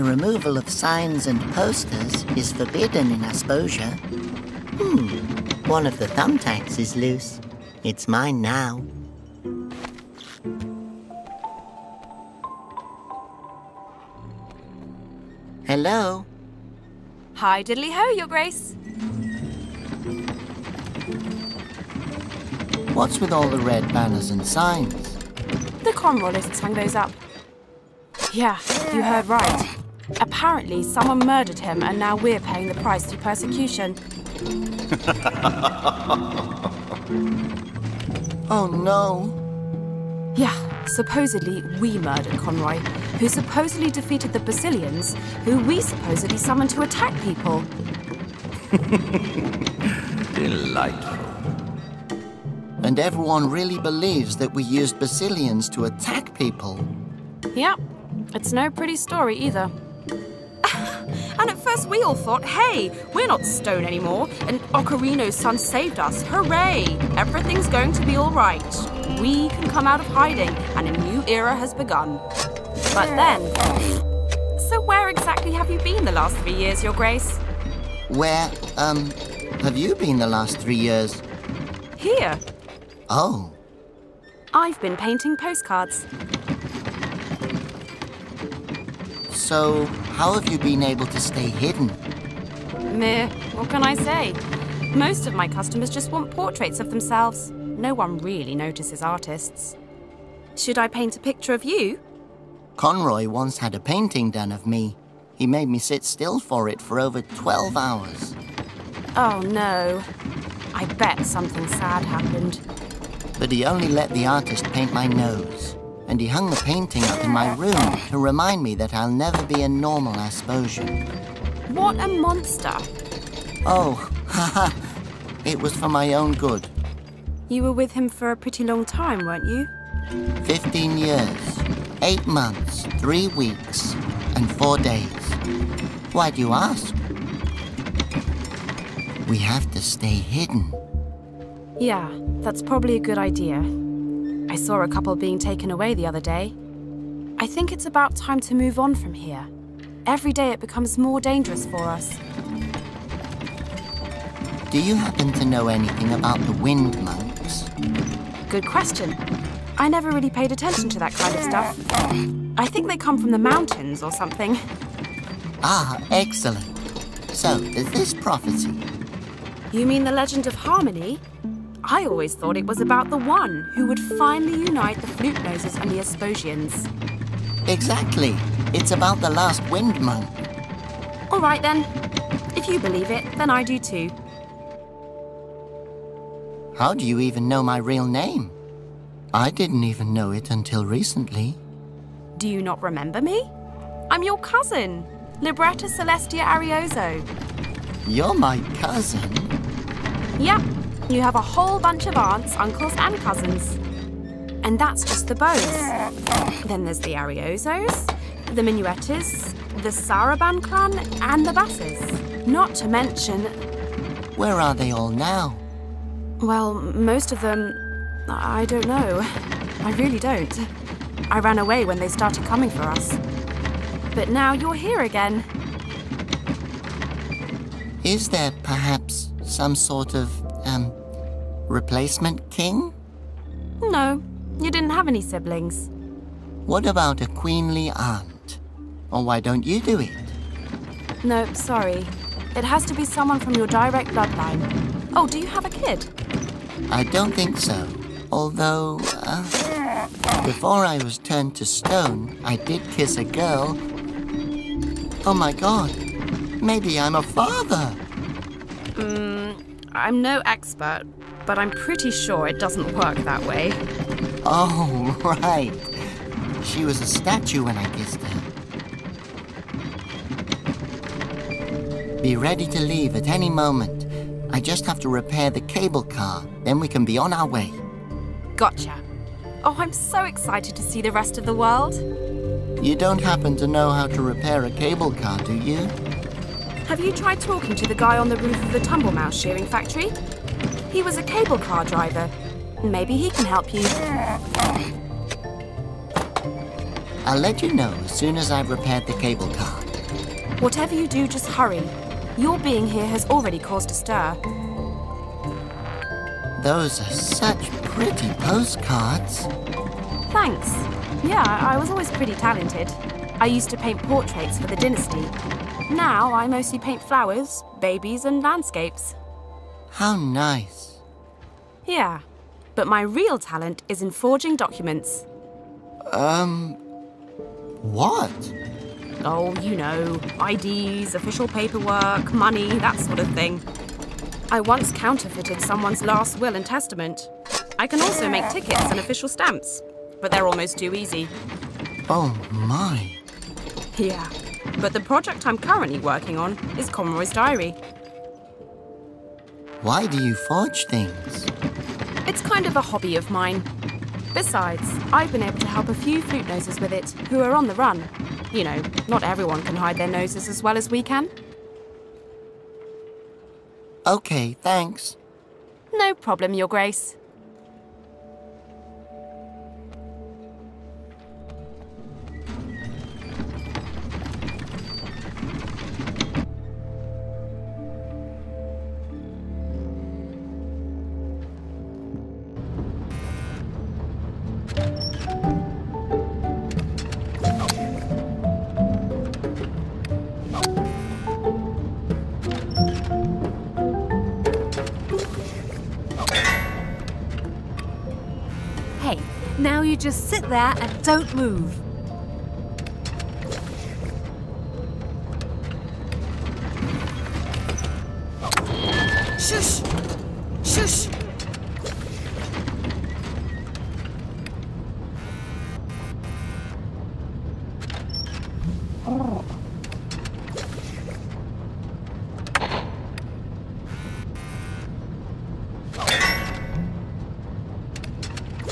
the removal of signs and posters is forbidden in Asposia. One of the thumbtacks is loose. It's mine now. Hello? Hi, diddly-ho, Your Grace. What's with all the red banners and signs? The Conroyalists hung those up. Yeah, you heard right. Apparently, someone murdered him, and now we're paying the price through persecution. Oh, no. Yeah, supposedly we murdered Conroy, who supposedly defeated the Basilians, who we supposedly summoned to attack people. Delightful. And everyone really believes that we used Basilians to attack people. Yep, it's no pretty story either. And at first we all thought, hey, we're not stone anymore, and Ocarino's son saved us. Hooray! Everything's going to be all right. We can come out of hiding, and a new era has begun. But then... So where exactly have you been the last 3 years, Your Grace? Where, have you been the last 3 years? Here. Oh. I've been painting postcards. So, how have you been able to stay hidden? Meh, what can I say? Most of my customers just want portraits of themselves. No one really notices artists. Should I paint a picture of you? Conroy once had a painting done of me. He made me sit still for it for over 12 hours. Oh no. I bet something sad happened. But he only let the artist paint my nose. And he hung the painting up in my room to remind me that I'll never be a normal Asposian. What a monster. Oh, haha. It was for my own good. You were with him for a pretty long time, weren't you? 15 years, 8 months, 3 weeks, and 4 days. Why do you ask? We have to stay hidden. Yeah, that's probably a good idea. I saw a couple being taken away the other day. I think it's about time to move on from here. Every day it becomes more dangerous for us. Do you happen to know anything about the wind monks? Good question. I never really paid attention to that kind of stuff. I think they come from the mountains or something. Ah, excellent. So, is this prophecy? You mean the legend of Harmony? I always thought it was about the one who would finally unite the Flute Noses and the Asposians. Exactly. It's about the last wind monk. All right then. If you believe it, then I do too. How do you even know my real name? I didn't even know it until recently. Do you not remember me? I'm your cousin, Libretta Celestia Arioso. You're my cousin? Yep. You have a whole bunch of aunts, uncles, and cousins. And that's just the Bows. Then there's the Ariosos, the Minuettis, the Saraban clan, and the Basses. Not to mention... Where are they all now? Well, most of them... I don't know. I really don't. I ran away when they started coming for us. But now you're here again. Is there perhaps some sort of, replacement king? No, you didn't have any siblings. What about a queenly aunt? Or why don't you do it? No, sorry. It has to be someone from your direct bloodline. Oh, do you have a kid? I don't think so. Although, before I was turned to stone, I did kiss a girl. Oh my god, maybe I'm a father. I'm no expert, but I'm pretty sure it doesn't work that way. Oh, right. She was a statue when I kissed her. Be ready to leave at any moment. I just have to repair the cable car, then we can be on our way. Gotcha. Oh, I'm so excited to see the rest of the world. You don't happen to know how to repair a cable car, do you? Have you tried talking to the guy on the roof of the Tumble Mouse shearing factory? He was a cable car driver. Maybe he can help you. I'll let you know as soon as I've repaired the cable car. Whatever you do, just hurry. Your being here has already caused a stir. Those are such pretty postcards. Thanks. Yeah, I was always pretty talented. I used to paint portraits for the dynasty. Now I mostly paint flowers, babies, and landscapes. How nice. Yeah, but my real talent is in forging documents. What? Oh, you know, IDs, official paperwork, money, that sort of thing. I once counterfeited someone's last will and testament. I can also make tickets and official stamps, but they're almost too easy. Oh my. Yeah, but the project I'm currently working on is Conroy's diary. Why do you forge things? It's kind of a hobby of mine. Besides, I've been able to help a few flute noses with it who are on the run. You know, not everyone can hide their noses as well as we can. Okay, thanks. No problem, Your Grace. Now you just sit there and don't move. Shush! Shush!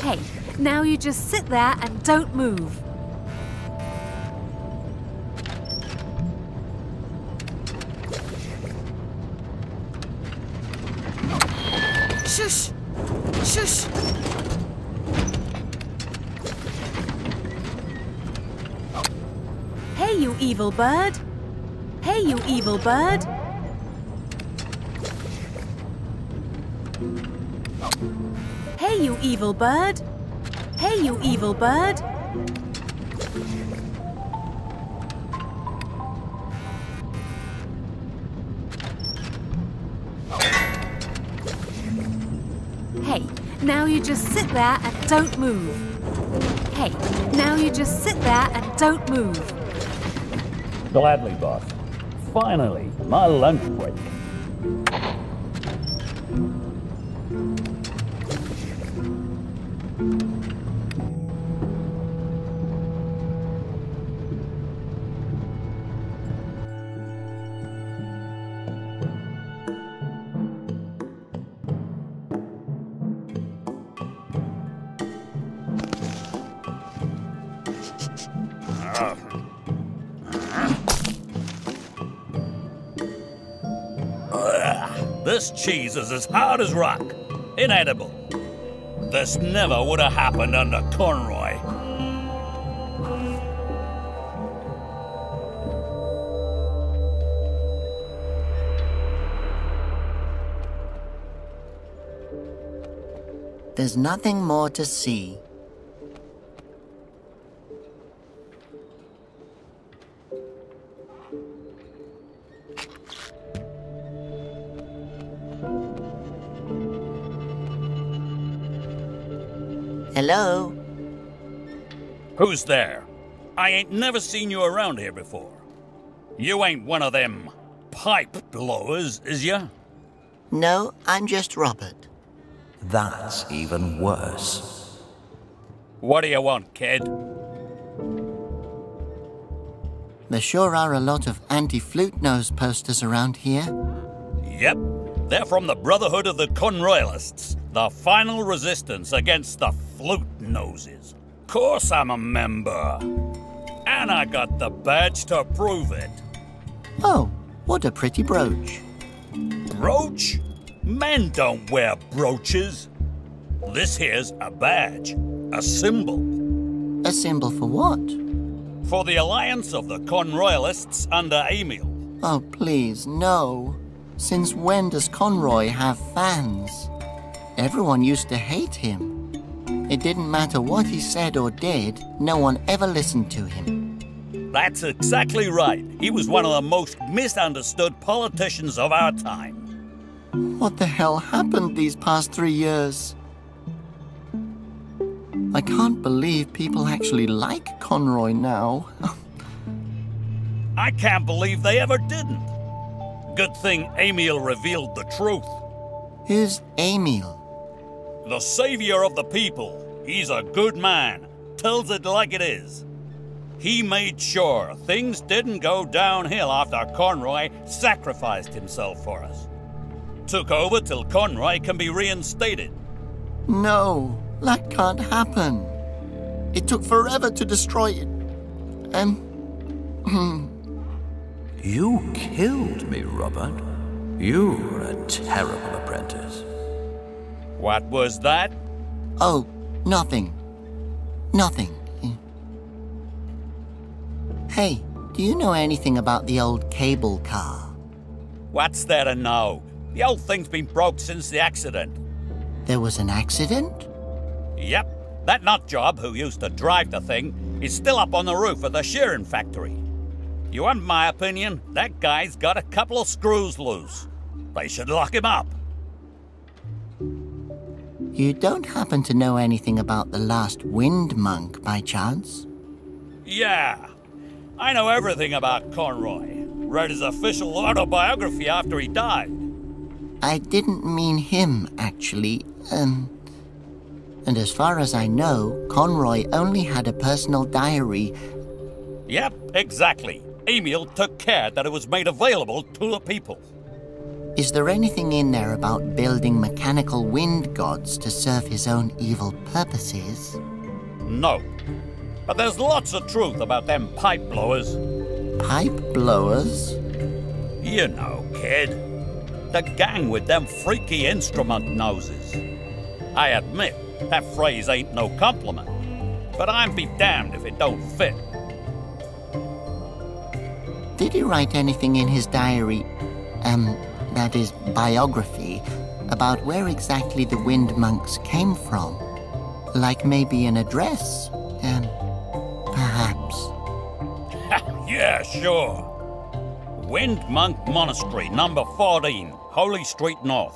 Hey, now you just sit there and don't move. Shush! Shush! Hey, you evil bird! Hey, you evil bird! Hey, you evil bird! Hey, you evil bird! Hey, now you just sit there and don't move. Hey, now you just sit there and don't move. Gladly, boss. Finally, my lunch break. This cheese is as hard as rock. Inedible. This never would have happened under Conroy. There's nothing more to see. Hello? Who's there? I ain't never seen you around here before. You ain't one of them pipe blowers, is ya? No, I'm just Robert. That's even worse. What do you want, kid? There sure are a lot of anti-flute nose posters around here. Yep, they're from the Brotherhood of the Conroyalists, the final resistance against the flute noses. Course I'm a member. And I got the badge to prove it. Oh, what a pretty brooch. Brooch? Men don't wear brooches. This here's a badge, a symbol. A symbol for what? For the alliance of the Conroyalists under Emil. Oh, please, no. Since when does Conroy have fans? Everyone used to hate him. It didn't matter what he said or did, no one ever listened to him. That's exactly right. He was one of the most misunderstood politicians of our time. What the hell happened these past 3 years? I can't believe people actually like Conroy now. I can't believe they ever didn't. Good thing Emil revealed the truth. Who's Emil? The savior of the people. He's a good man. Tells it like it is. He made sure things didn't go downhill after Conroy sacrificed himself for us. Took over till Conroy can be reinstated. No, that can't happen. It took forever to destroy it. You killed me, Robert. You're a terrible apprentice. What was that? Oh, nothing. Nothing. Hey, do you know anything about the old cable car? What's there to know? The old thing's been broke since the accident. There was an accident? Yep. That nutjob who used to drive the thing is still up on the roof of the shearing factory. You want my opinion? That guy's got a couple of screws loose. They should lock him up. You don't happen to know anything about the last wind monk, by chance? Yeah. I know everything about Conroy. Read his official autobiography after he died. I didn't mean him, actually. And as far as I know, Conroy only had a personal diary. Yep, exactly. Emil took care that it was made available to the people. Is there anything in there about building mechanical wind gods to serve his own evil purposes? No. But there's lots of truth about them pipe blowers. Pipe blowers? You know, kid. The gang with them freaky instrument noses. I admit, that phrase ain't no compliment. But I'm be damned if it don't fit. Did he write anything in his diary, that is, biography, about where exactly the wind monks came from? Like maybe an address, perhaps. Yeah, sure. Wind Monk Monastery, number 14, Holy Street North.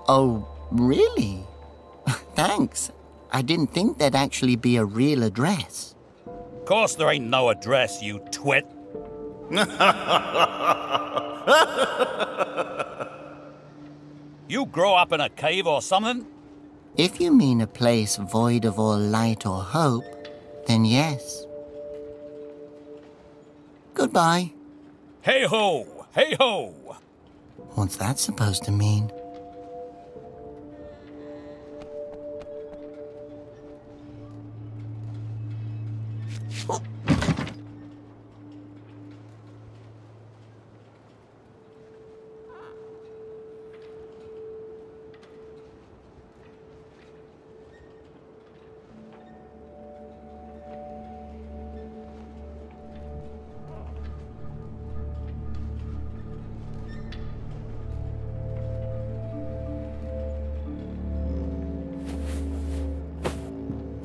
Oh, really? Thanks. I didn't think there'd actually be a real address. Course there ain't no address, you twit. You grow up in a cave or something? If you mean a place void of all light or hope, then yes. Goodbye. Hey-ho! Hey-ho! What's that supposed to mean?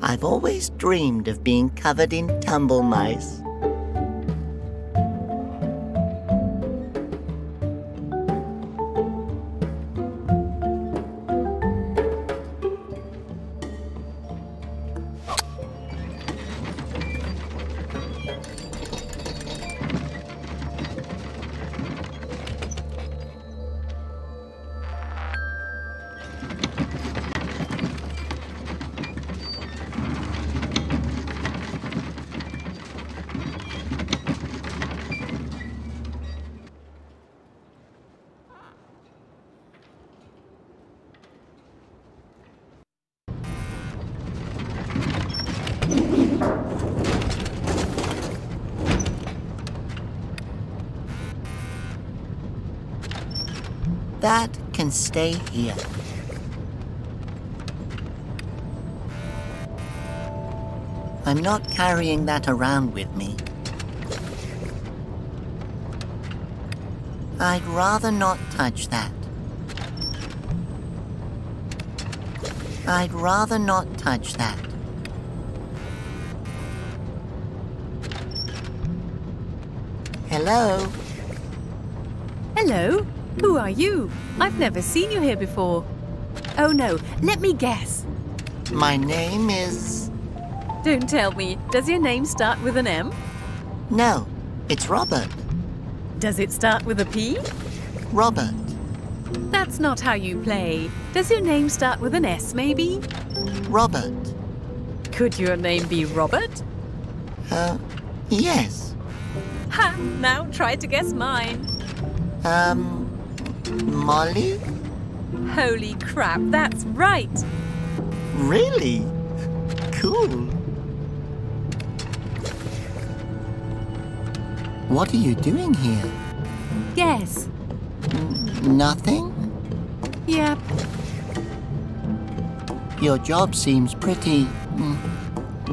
I've always dreamed of being covered in tumble mice. That can stay here. I'm not carrying that around with me. I'd rather not touch that. I'd rather not touch that. Hello? Hello? Who are you? I've never seen you here before. Oh no, let me guess. My name is... Don't tell me. Does your name start with an M? No, it's Robert. Does it start with a P? Robert. That's not how you play. Does your name start with an S, maybe? Robert. Could your name be Robert? Yes. Ha! Now try to guess mine. Molly? Holy crap, that's right! Really? Cool. What are you doing here? Guess. Nothing? Yep. Your job seems pretty...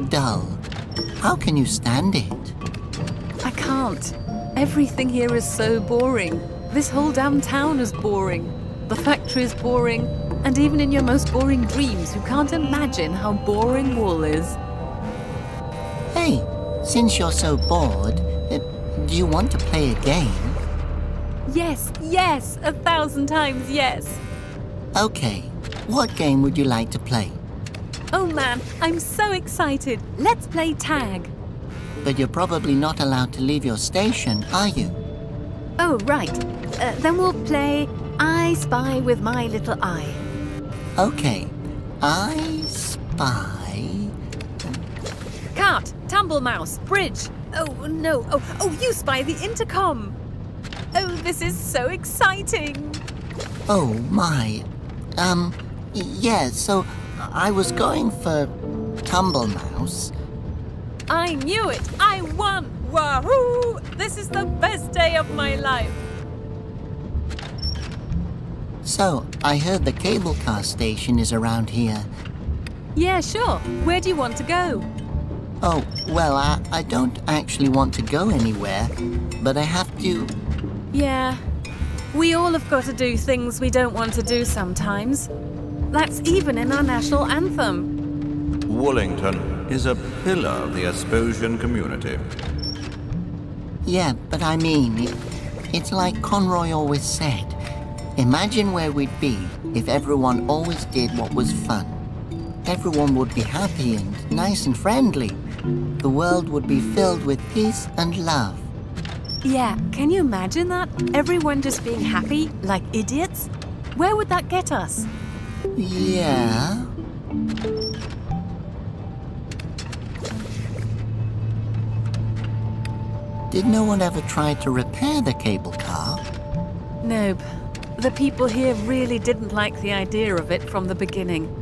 dull. How can you stand it? I can't. Everything here is so boring. This whole damn town is boring. The factory is boring. And even in your most boring dreams, you can't imagine how boring wool is. Hey, since you're so bored, do you want to play a game? Yes, yes, 1,000 times yes. Okay, what game would you like to play? Oh man, I'm so excited. Let's play tag. But you're probably not allowed to leave your station, are you? Oh, right. Then we'll play I Spy with My Little Eye. Okay, I spy... Cart, tumble mouse, bridge. Oh no, oh, you spy the intercom. Oh, this is so exciting. Oh my. Yeah, so I was going for tumble mouse. I knew it, I won. Wahoo! This is the best day of my life. So, I heard the cable car station is around here. Yeah, sure. Where do you want to go? Oh, well, I don't actually want to go anywhere, but I have to... Yeah, we all have got to do things we don't want to do sometimes. That's even in our national anthem. Woolington is a pillar of the Asposian community. Yeah, but I mean, it's like Conroy always said. Imagine where we'd be if everyone always did what was fun. Everyone would be happy and nice and friendly. The world would be filled with peace and love. Yeah, can you imagine that? Everyone just being happy, like idiots? Where would that get us? Yeah. Did no one ever try to repair the cable car? Nope. The people here really didn't like the idea of it from the beginning.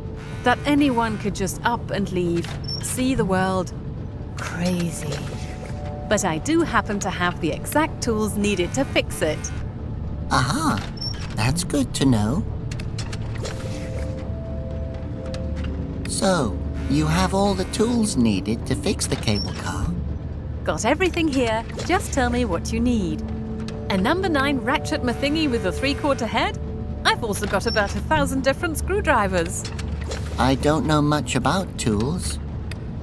That anyone could just up and leave, see the world. Crazy. But I do happen to have the exact tools needed to fix it. Aha, that's good to know. So, you have all the tools needed to fix the cable car? Got everything here, just tell me what you need. A number 9 ratchet mathingy with a 3/4 head? I've also got about 1,000 different screwdrivers. I don't know much about tools.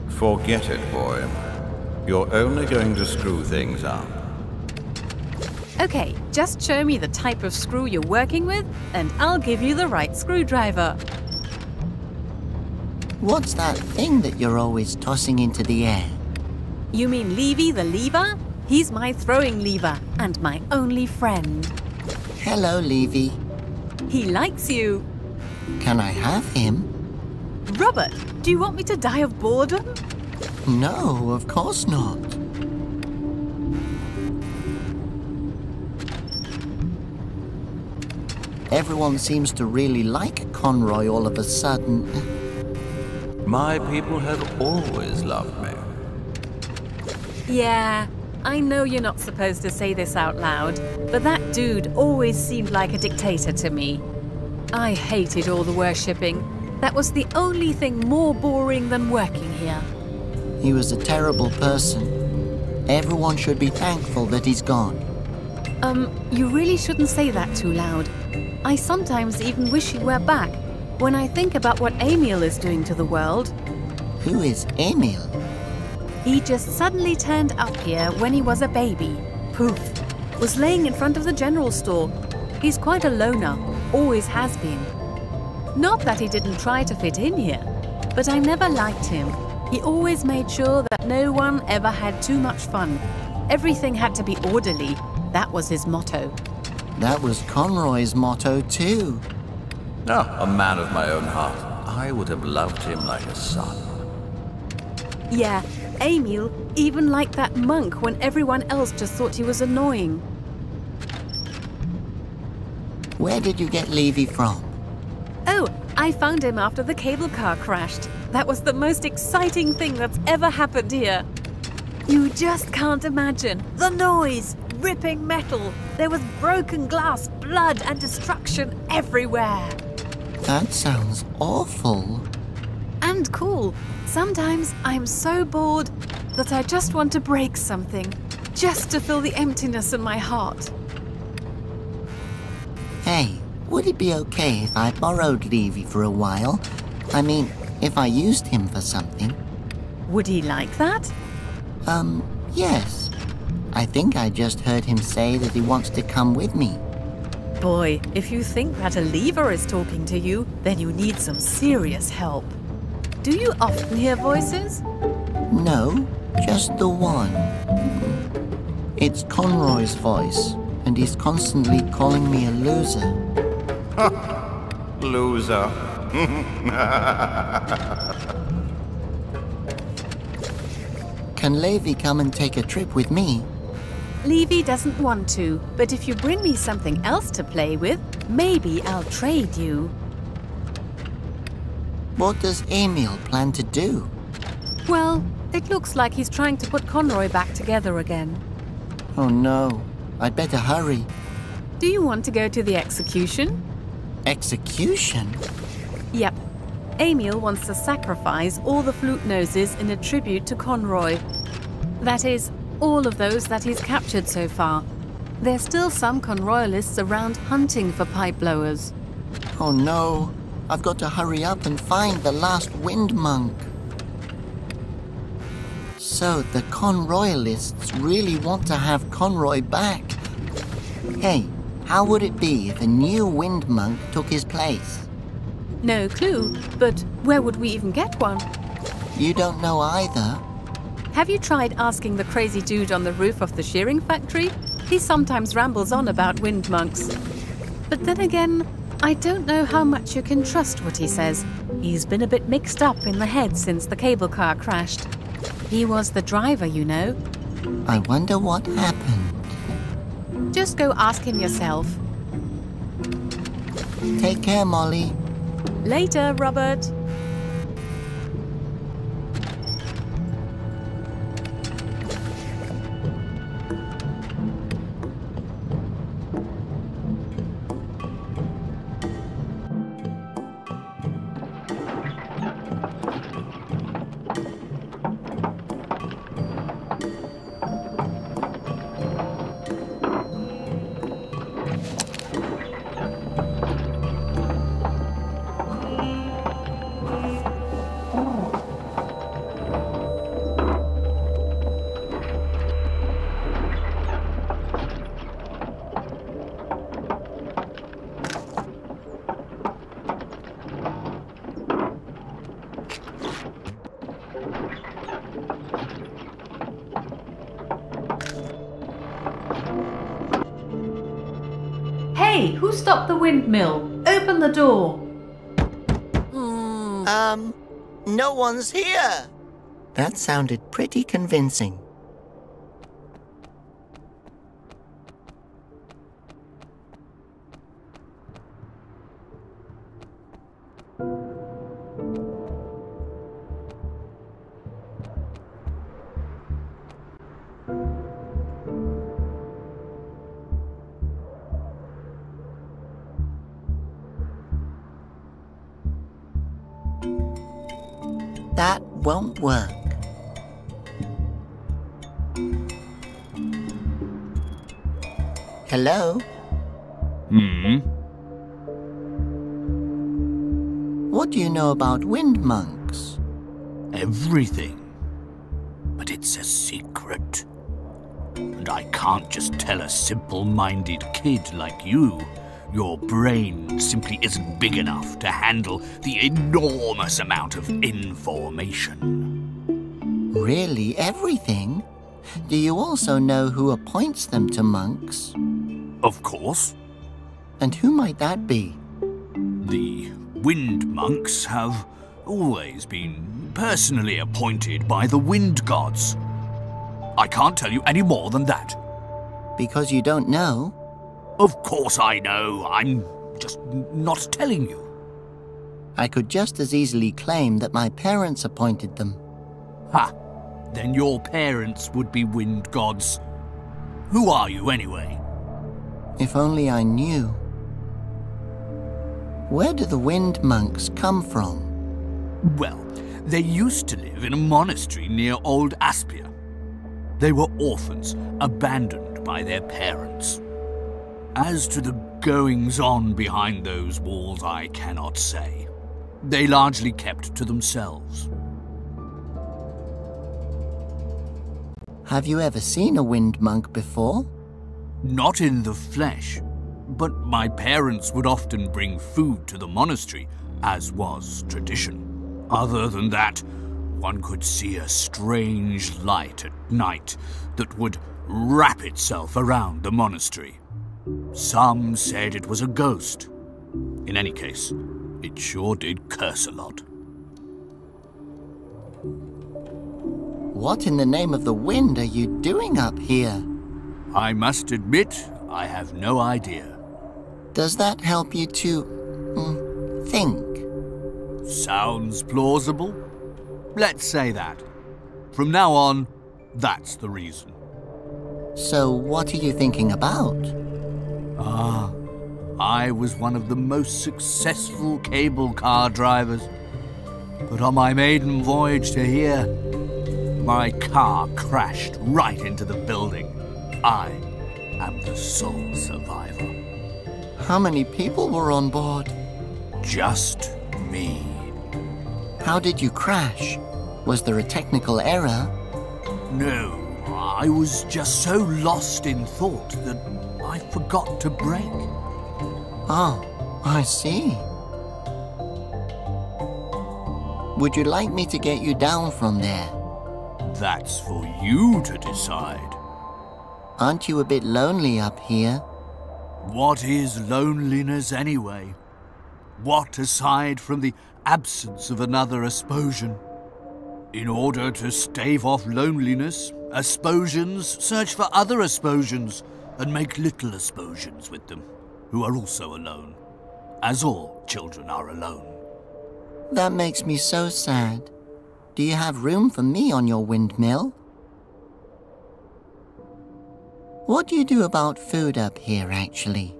Forget it, boy. You're only going to screw things up. Okay, just show me the type of screw you're working with, and I'll give you the right screwdriver. What's that thing that you're always tossing into the air? You mean Levy the lever? He's my throwing lever, and my only friend. Hello, Levy. He likes you. Can I have him? Robert, do you want me to die of boredom? No, of course not. Everyone seems to really like Conroy all of a sudden. My people have always loved me. Yeah, I know you're not supposed to say this out loud, but that dude always seemed like a dictator to me. I hated all the worshipping. That was the only thing more boring than working here. He was a terrible person. Everyone should be thankful that he's gone. You really shouldn't say that too loud. I sometimes even wish he were back when I think about what Emil is doing to the world. Who is Emil? He just suddenly turned up here when he was a baby. Poof. Was laying in front of the general store. He's quite a loner, always has been. Not that he didn't try to fit in here, but I never liked him. He always made sure that no one ever had too much fun. Everything had to be orderly. That was his motto. That was Conroy's motto too. No, a man of my own heart. I would have loved him like a son. Yeah, Emil even liked that monk when everyone else just thought he was annoying. Where did you get Levy from? Oh, I found him after the cable car crashed. That was the most exciting thing that's ever happened here. You just can't imagine. The noise, ripping metal. There was broken glass, blood and destruction everywhere. That sounds awful. And cool. Sometimes I'm so bored that I just want to break something, just to fill the emptiness in my heart. Hey, would it be okay if I borrowed Levy for a while? I mean, if I used him for something. Would he like that? Yes. I think I just heard him say that he wants to come with me. Boy, if you think that a lever is talking to you, then you need some serious help. Do you often hear voices? No, just the one. It's Conroy's voice, and he's constantly calling me a loser. Loser. Can Levy come and take a trip with me? Levy doesn't want to, but if you bring me something else to play with, maybe I'll trade you. What does Emil plan to do? Well, it looks like he's trying to put Conroy back together again. Oh no, I'd better hurry. Do you want to go to the execution? Execution? Yep. Emil wants to sacrifice all the flute noses in a tribute to Conroy. That is, all of those that he's captured so far. There's still some Conroyalists around hunting for pipe blowers. Oh no, I've got to hurry up and find the last wind monk. So the Conroyalists really want to have Conroy back. Hey, how would it be if a new wind monk took his place? No clue, but where would we even get one? You don't know either. Have you tried asking the crazy dude on the roof of the shearing factory? He sometimes rambles on about wind monks. But then again, I don't know how much you can trust what he says. He's been a bit mixed up in the head since the cable car crashed. He was the driver, you know. I wonder what happened. Just go ask him yourself. Take care, Molly. Later, Robert. Hey, who stopped the windmill? Open the door. No one's here. That sounded pretty convincing. That won't work. Hello? What do you know about wind monks? Everything. But it's a secret. And I can't just tell a simple-minded kid like you. Your brain simply isn't big enough to handle the enormous amount of information. Really, everything? Do you also know who appoints them to monks? Of course. And who might that be? The wind monks have always been personally appointed by the wind gods. I can't tell you any more than that. Because you don't know? Of course I know. I'm just not telling you. I could just as easily claim that my parents appointed them. Ha! Then your parents would be wind gods. Who are you anyway? If only I knew. Where do the wind monks come from? Well, they used to live in a monastery near Old Aspia. They were orphans, abandoned by their parents. As to the goings-on behind those walls, I cannot say. They largely kept to themselves. Have you ever seen a wind monk before? Not in the flesh, but my parents would often bring food to the monastery, as was tradition. Other than that, one could see a strange light at night that would wrap itself around the monastery. Some said it was a ghost. In any case, it sure did curse a lot. What in the name of the wind are you doing up here? I must admit, I have no idea. Does that help you to think? Sounds plausible. Let's say that. From now on, that's the reason. So what are you thinking about? I was one of the most successful cable car drivers. But on my maiden voyage to here, my car crashed right into the building. I am the sole survivor. How many people were on board? Just me. How did you crash? Was there a technical error? No, I was just so lost in thought that I forgot to brake. Oh, I see. Would you like me to get you down from there? That's for you to decide. Aren't you a bit lonely up here? What is loneliness anyway? What aside from the absence of another Asposian? In order to stave off loneliness, Asposians search for other Asposians and make little Asposians with them, who are also alone, as all children are alone. That makes me so sad. Do you have room for me on your windmill? What do you do about food up here, actually?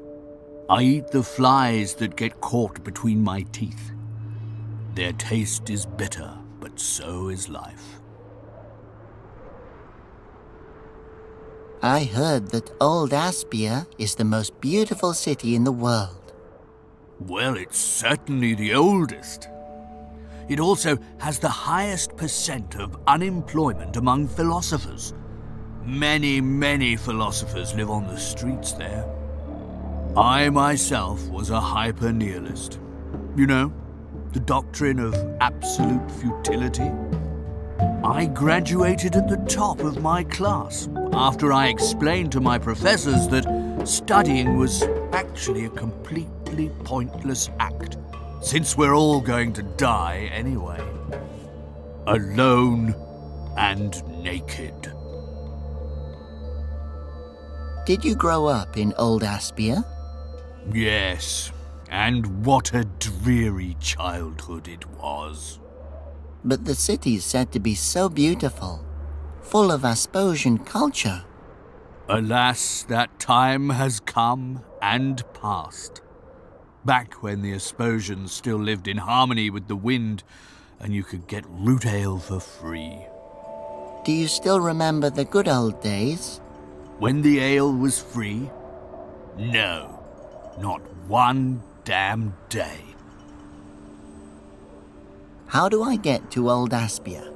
I eat the flies that get caught between my teeth. Their taste is bitter, but so is life. I heard that Old Aspia is the most beautiful city in the world. Well, it's certainly the oldest. It also has the highest percent of unemployment among philosophers. Many, many philosophers live on the streets there. I myself was a hyper-nihilist. You know, the doctrine of absolute futility. I graduated at the top of my class after I explained to my professors that studying was actually a completely pointless act, since we're all going to die anyway. Alone and naked. Did you grow up in Old Aspia? Yes, and what a dreary childhood it was. But the city's said to be so beautiful, full of Asposian culture. Alas, that time has come and passed. Back when the Asposians still lived in harmony with the wind, and you could get root ale for free. Do you still remember the good old days? When the ale was free, No, not one damn day. How do I get to Old Aspia?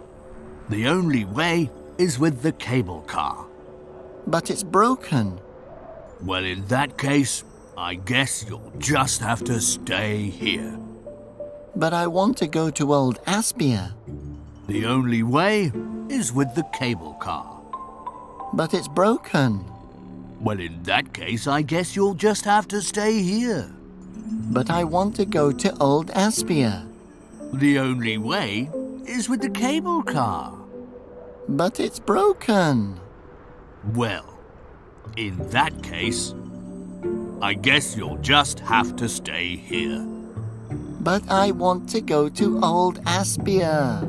The only way is with the cable car. But it's broken. Well, in that case, I guess you'll just have to stay here. But I want to go to Old Aspia. The only way is with the cable car. But it's broken. Well, in that case, I guess you'll just have to stay here. But I want to go to Old Aspia. The only way is with the cable car. But it's broken. Well, in that case, I guess you'll just have to stay here. But I want to go to Old Aspia.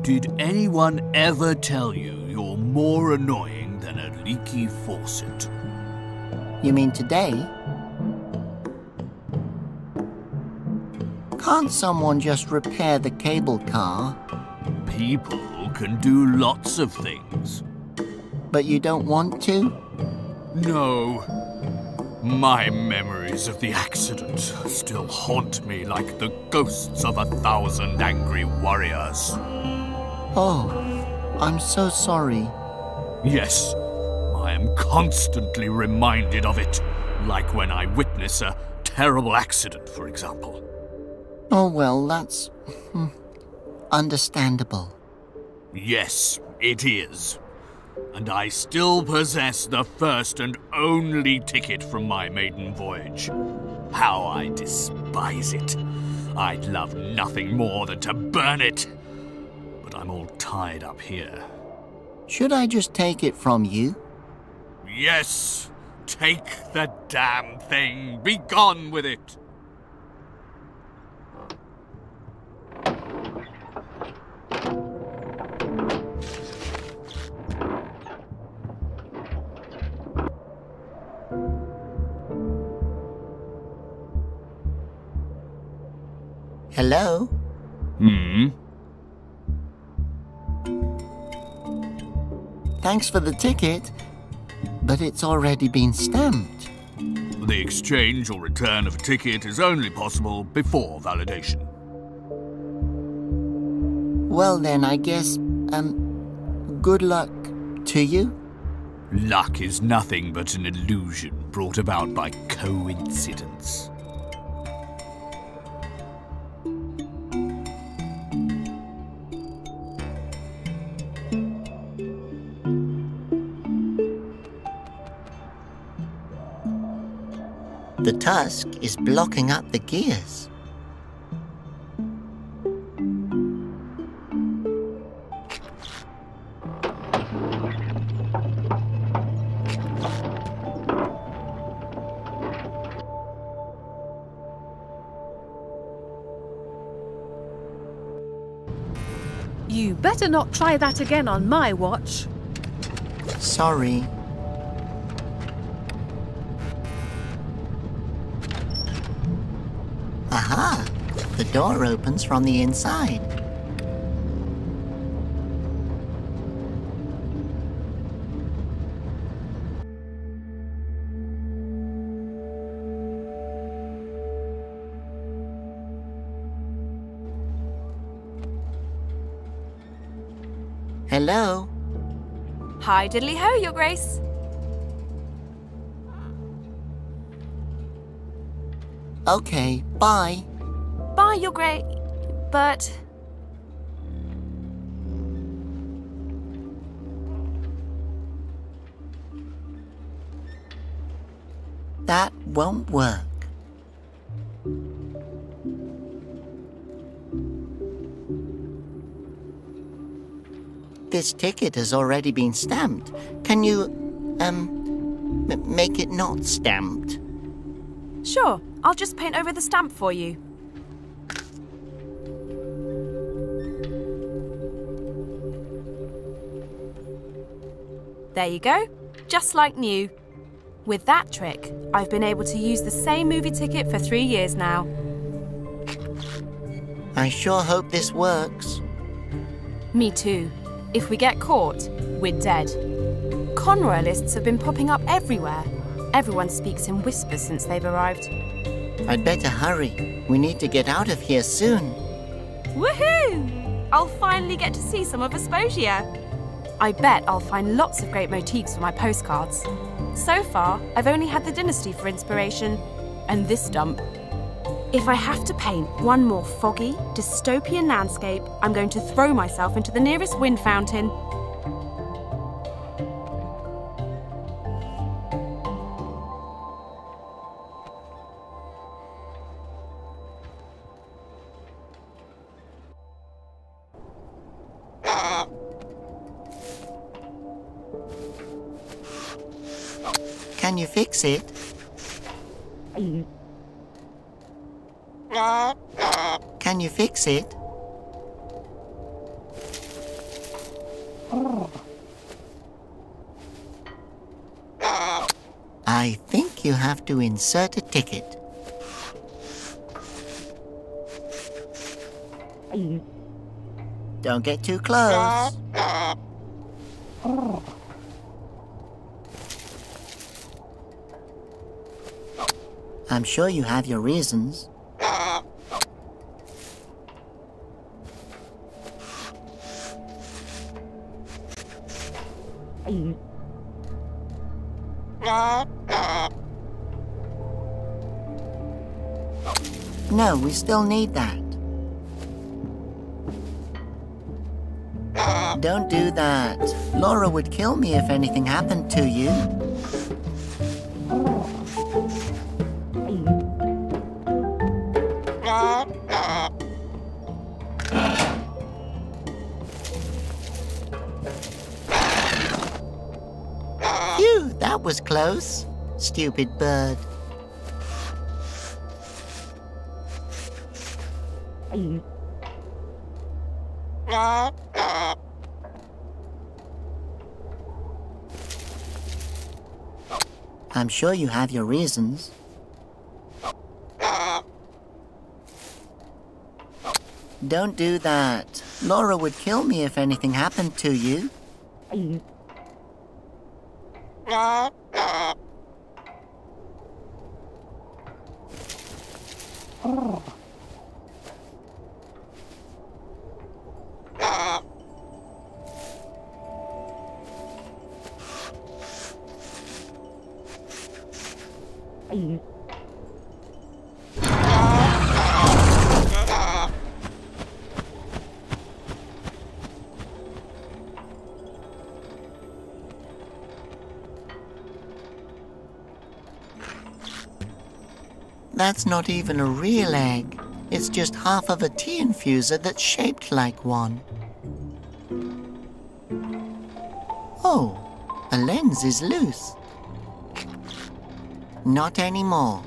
Did anyone ever tell you you're more annoying than a leaky faucet? You mean today? Can't someone just repair the cable car? People can do lots of things. But you don't want to? No. My memories of the accident still haunt me like the ghosts of 1,000 angry warriors. Oh, I'm so sorry. Yes, I am constantly reminded of it, like when I witness a terrible accident, for example. Oh, well, that's understandable. Yes, it is. And I still possess the first and only ticket from my maiden voyage. How I despise it. I'd love nothing more than to burn it. But I'm all tied up here. Should I just take it from you? Yes, take the damn thing. Be gone with it. Hello? Thanks for the ticket, but it's already been stamped. The exchange or return of a ticket is only possible before validation. Well then, I guess, good luck to you? Luck is nothing but an illusion brought about by coincidence. The tusk is blocking up the gears. You better not try that again on my watch. Sorry. Aha! The door opens from the inside. Hello? Hi, diddly ho, Your Grace. Okay, bye. Bye, Your Grace. But... That won't work. This ticket has already been stamped. Can you, make it not stamped? Sure, I'll just paint over the stamp for you. There you go, just like new. With that trick, I've been able to use the same movie ticket for 3 years now. I sure hope this works. Me too. If we get caught, we're dead. Conroyalists have been popping up everywhere. Everyone speaks in whispers since they've arrived. I'd better hurry. We need to get out of here soon. Woohoo! I'll finally get to see some of Vesposia. I bet I'll find lots of great motifs for my postcards. So far, I've only had the dynasty for inspiration, and this dump. If I have to paint one more foggy, dystopian landscape, I'm going to throw myself into the nearest wind fountain. Can you fix it? Can you fix it? I think you have to insert a ticket. Don't get too close. I'm sure you have your reasons. No, we still need that. Don't do that. Laura would kill me if anything happened to you. Phew, that was close. Stupid bird. I'm sure you have your reasons. Don't do that. Laura would kill me if anything happened to you. That's not even a real egg. It's just half of a tea infuser that's shaped like one. Oh, a lens is loose. Not anymore.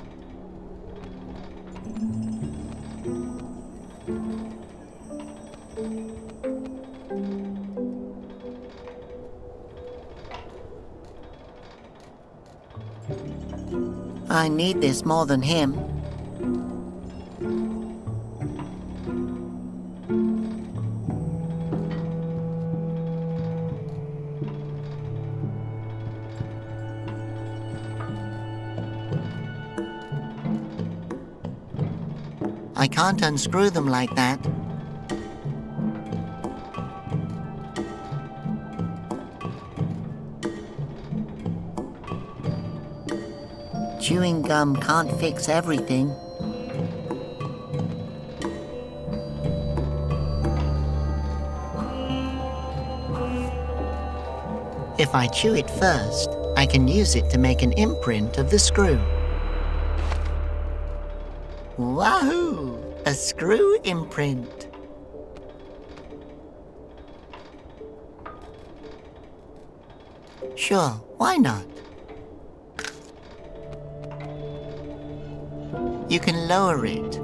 I need this more than him. I can't unscrew them like that. Chewing gum can't fix everything. If I chew it first, I can use it to make an imprint of the screw. Wahoo! A screw imprint. Sure, why not? You can lower it.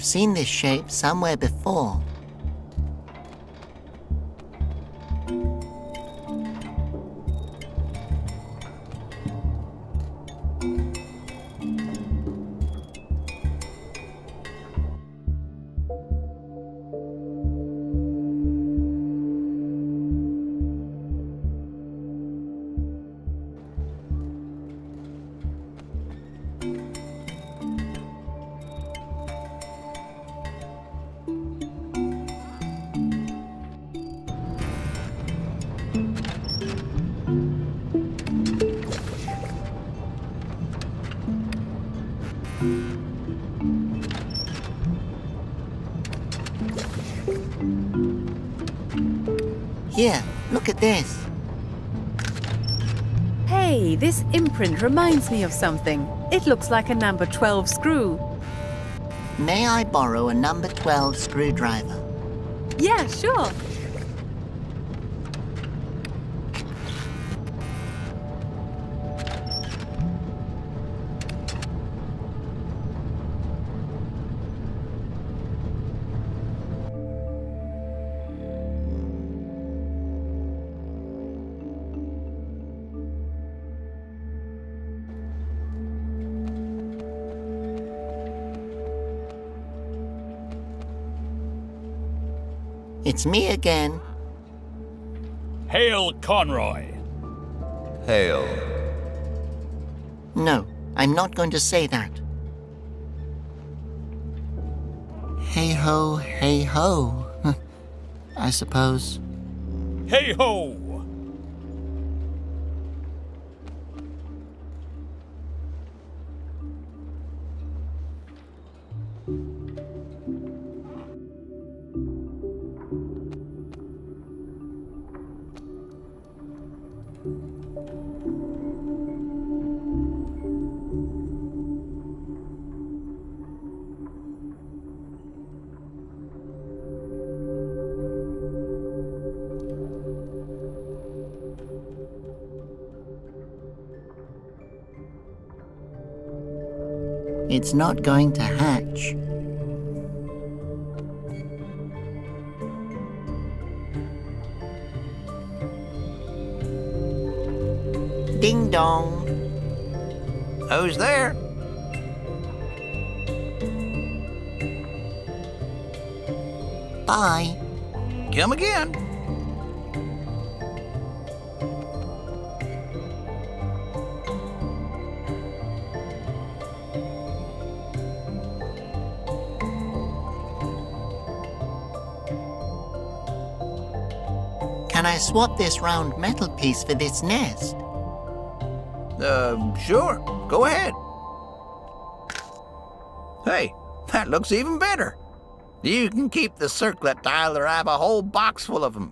seen this shape somewhere before. Here, look at this. Hey, this imprint reminds me of something. It looks like a number 12 screw. May I borrow a number 12 screwdriver? Yeah, sure. It's me again. Hail Conroy! Hail. No, I'm not going to say that. Hey ho, hey ho. I suppose. Hey ho! It's not going to hatch. Ding dong. Who's there? Bye. Come again. Can I swap this round metal piece for this nest? Sure. Go ahead. Hey, that looks even better. You can keep the circlet tile or I have a whole box full of them.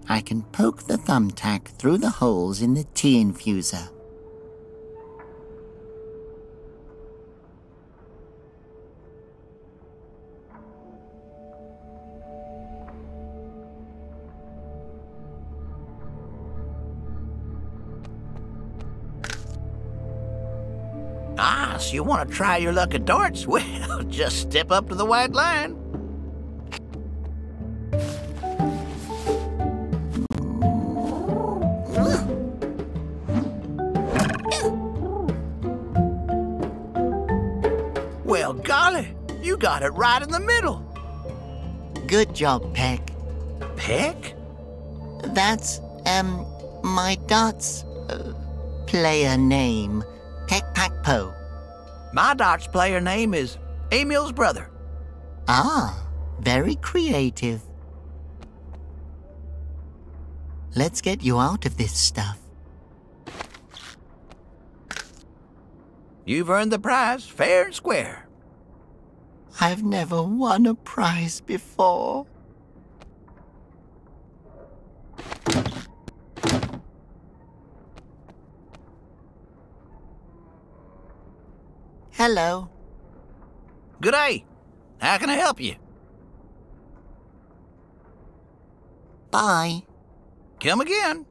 I can poke the thumbtack through the holes in the tea infuser. Ah, so you want to try your luck at darts? Well, just step up to the white line. Well, golly, you got it right in the middle. Good job, Peck. Peck? That's, my darts player name, Peck Pack Po. My darts player name is Emil's brother. Ah, very creative. Let's get you out of this stuff. You've earned the prize fair and square. I've never won a prize before. Hello. Good day. How can I help you? Bye. Come again.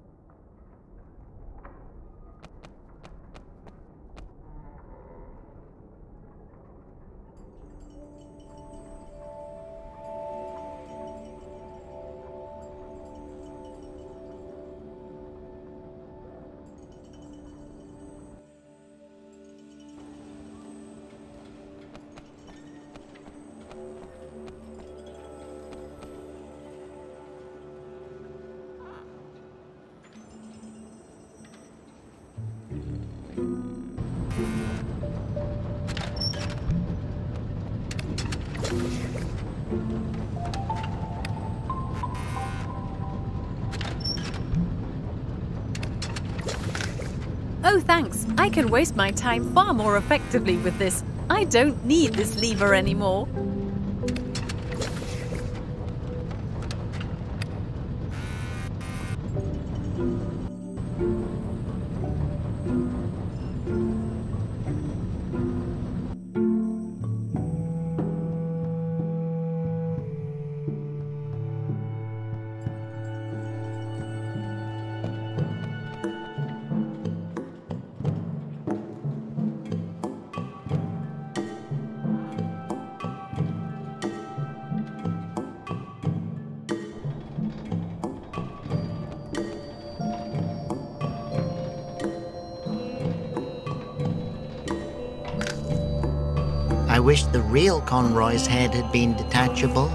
Oh, thanks. I can waste my time far more effectively with this. I don't need this lever anymore. I wish the real Conroy's head had been detachable.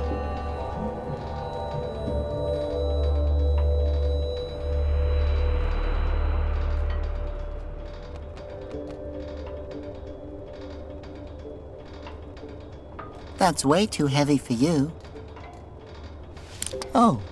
That's way too heavy for you. Oh.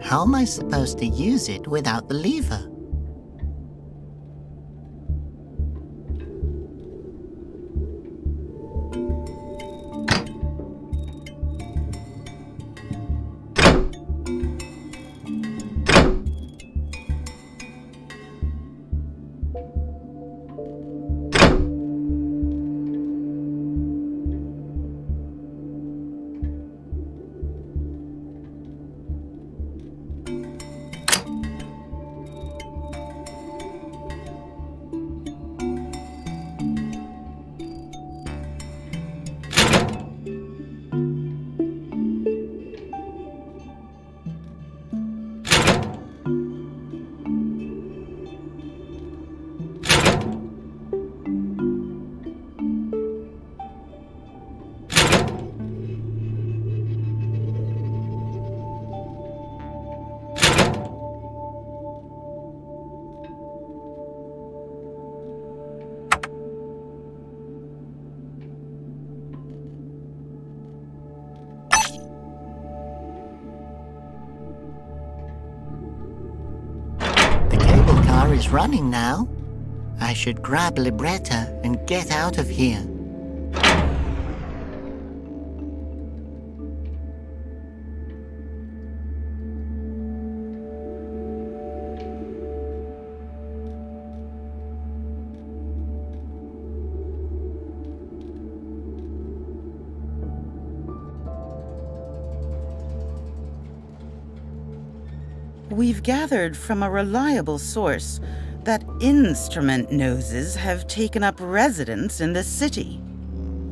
How am I supposed to use it without the lever? Is running now. I should grab Libretta and get out of here. We've gathered from a reliable source that instrument noses have taken up residence in the city.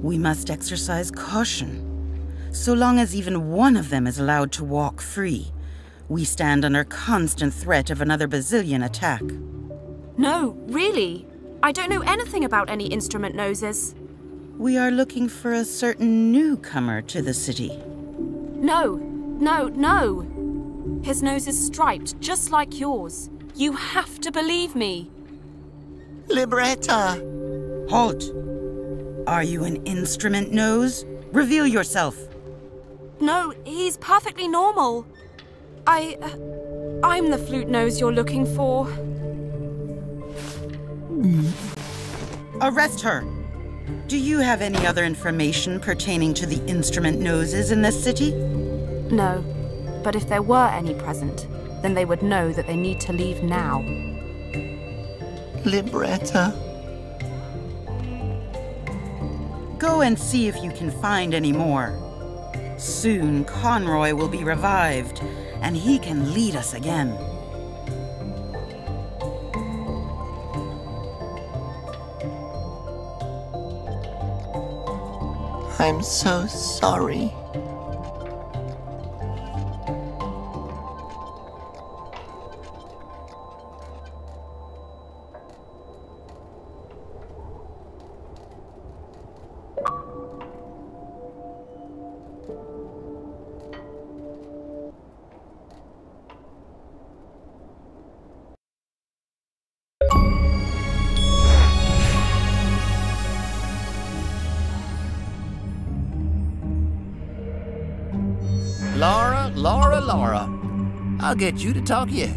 We must exercise caution. So long as even one of them is allowed to walk free, we stand under constant threat of another bazillion attack. No, really. I don't know anything about any instrument noses. We are looking for a certain newcomer to the city. No. His nose is striped, just like yours. You have to believe me. Libretta! Halt! Are you an instrument nose? Reveal yourself. No, he's perfectly normal. I'm the flute nose you're looking for. Arrest her! Do you have any other information pertaining to the instrument noses in this city? No, but if there were any present, then they would know that they need to leave now. Libretta. Go and see if you can find any more. Soon Conroy will be revived, and he can lead us again. I'm so sorry. Laura. I'll get you to talk yet.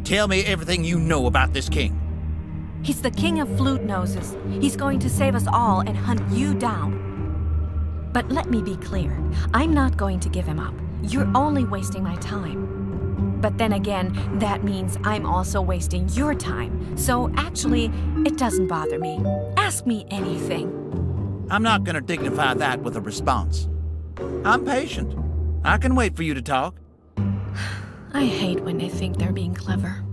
Tell me everything you know about this king. He's the king of flute noses. He's going to save us all and hunt you down. But let me be clear. I'm not going to give him up. You're only wasting my time. But then again, that means I'm also wasting your time. So actually, it doesn't bother me. Ask me anything. I'm not going to dignify that with a response. I'm patient. I can wait for you to talk. I hate when they think they're being clever.